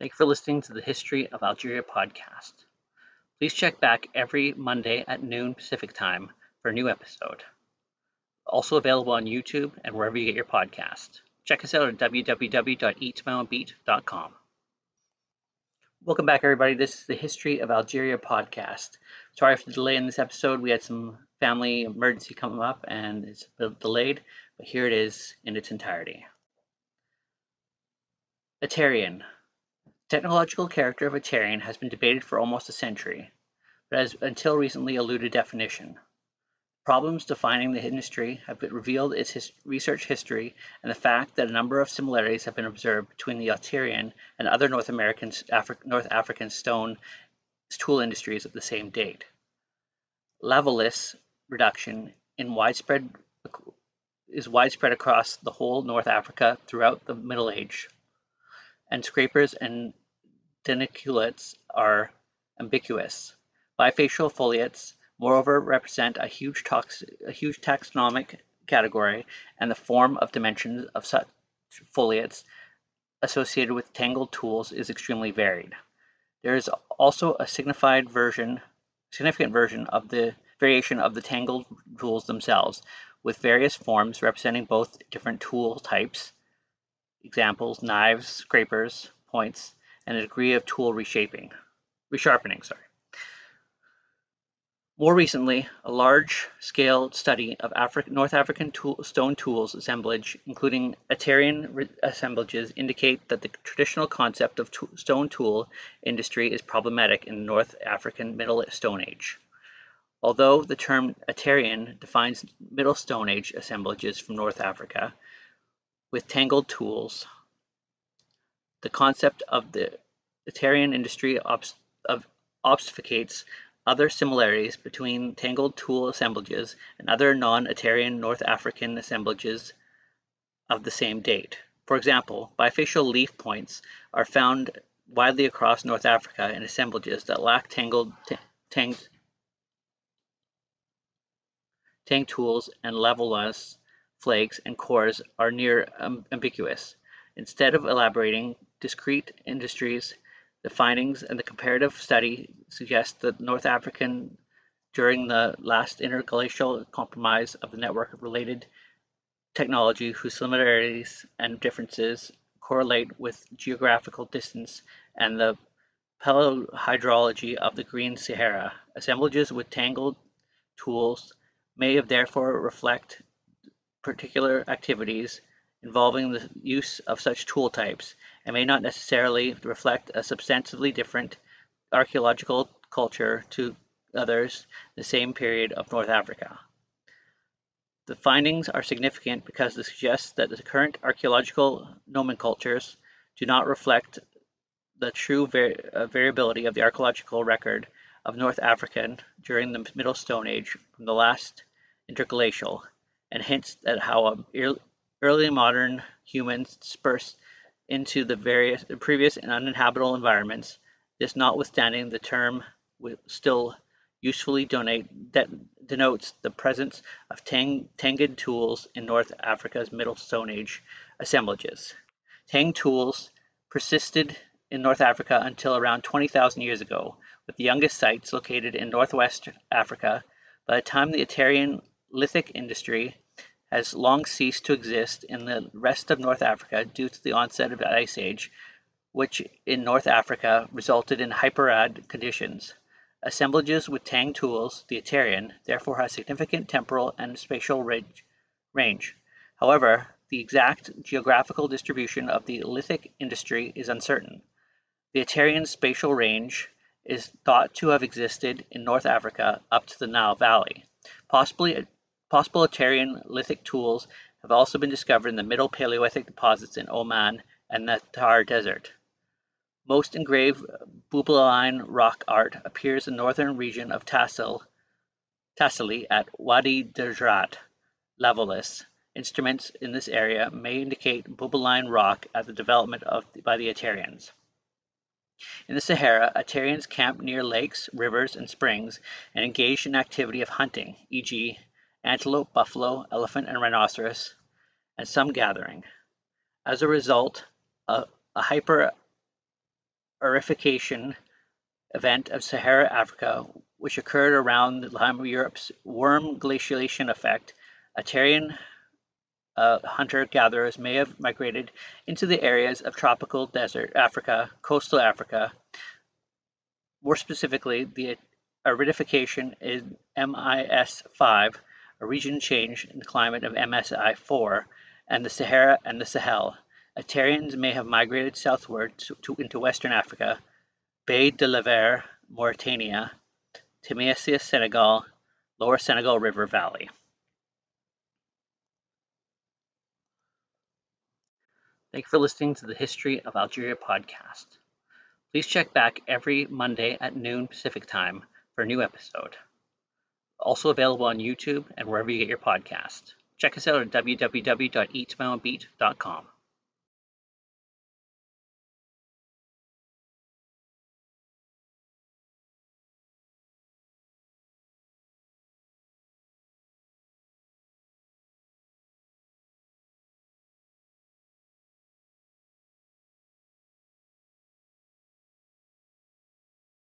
Thank you for listening to the History of Algeria podcast. Please check back every Monday at noon Pacific time for a new episode. Also available on YouTube and wherever you get your podcast. Check us out at www.eatmyownbeat.com. Welcome back, everybody. This is the History of Algeria podcast. Sorry for the delay in this episode. We had some family emergency come up and it's a bit delayed, but here it is in its entirety. Aterian. The technological character of Aterian has been debated for almost a century, but has until recently eluded definition. Problems defining the industry have revealed its research history and the fact that a number of similarities have been observed between the Algerian and other North African stone tool industries of the same date. Lavallus reduction is widespread across the whole North Africa throughout the Middle Age, and scrapers and denticulates are ambiguous. Bifacial foliates, moreover, represent a huge taxonomic category, and the form of dimensions of such foliates associated with tangled tools is extremely varied. There is also a significant version of the variation of the tangled tools themselves, with various forms representing both different tool types, examples, knives, scrapers, points, and a degree of tool resharpening. More recently, a large-scale study of North African stone tools assemblage, including Aterian assemblages, indicate that the traditional concept of stone tool industry is problematic in the North African Middle Stone Age. Although the term Aterian defines Middle Stone Age assemblages from North Africa with tangled tools, the concept of the Aterian industry obfuscates other similarities between tangled tool assemblages and other non-Aterian North African assemblages of the same date. For example, bifacial leaf points are found widely across North Africa in assemblages that lack tanged tools, and Lavallus flakes and cores are near ambiguous. Instead of elaborating discrete industries, the findings and the comparative study suggest that North African during the last interglacial compromise of the network of related technology whose similarities and differences correlate with geographical distance and the paleohydrology of the Green Sahara. Assemblages with tangled tools may therefore reflect particular activities involving the use of such tool types, and may not necessarily reflect a substantively different archaeological culture to others the same period of North Africa. The findings are significant because they suggest that the current archaeological nomenclatures do not reflect the true variability of the archaeological record of North African during the Middle Stone Age from the last interglacial, and hints at how early modern humans dispersed into the previous and uninhabitable environments. This notwithstanding, the term still usefully denotes the presence of tanged tools in North Africa's Middle Stone Age assemblages. Tanged tools persisted in North Africa until around 20,000 years ago, with the youngest sites located in northwest Africa. By the time the Aterian lithic industry has long ceased to exist in the rest of North Africa due to the onset of the Ice Age, which in North Africa resulted in hyperad conditions. Assemblages with tanged tools, the Aterian, therefore has significant temporal and spatial range. However, the exact geographical distribution of the lithic industry is uncertain. The Aterian spatial range is thought to have existed in North Africa up to the Nile Valley. Possible Aterian lithic tools have also been discovered in the Middle Paleolithic deposits in Oman and the Thar Desert. Most engraved Bubbaline rock art appears in the northern region of Tassili at Wadi Dejrat, Lavallus. Instruments in this area may indicate Bubbaline rock at the development by the Aterians. In the Sahara, Aterians camped near lakes, rivers, and springs, and engaged in activity of hunting, e.g., antelope, buffalo, elephant, and rhinoceros, and some gathering. As a result, a hyper aerification event of Sahara Africa, which occurred around the time of Europe's warm glaciation effect. Aterian hunter-gatherers may have migrated into the areas of tropical desert Africa, coastal Africa. More specifically, the aridification in MIS5, a region change in the climate of MSI4, and the Sahara and the Sahel. Aterians may have migrated southward into Western Africa, Bay de l'Hiver, Mauritania, Timaeus, Senegal, Lower Senegal River Valley. Thank you for listening to the History of Algeria podcast. Please check back every Monday at noon Pacific time for a new episode. Also available on YouTube and wherever you get your podcast. Check us out at www.eatsmyobeat.com.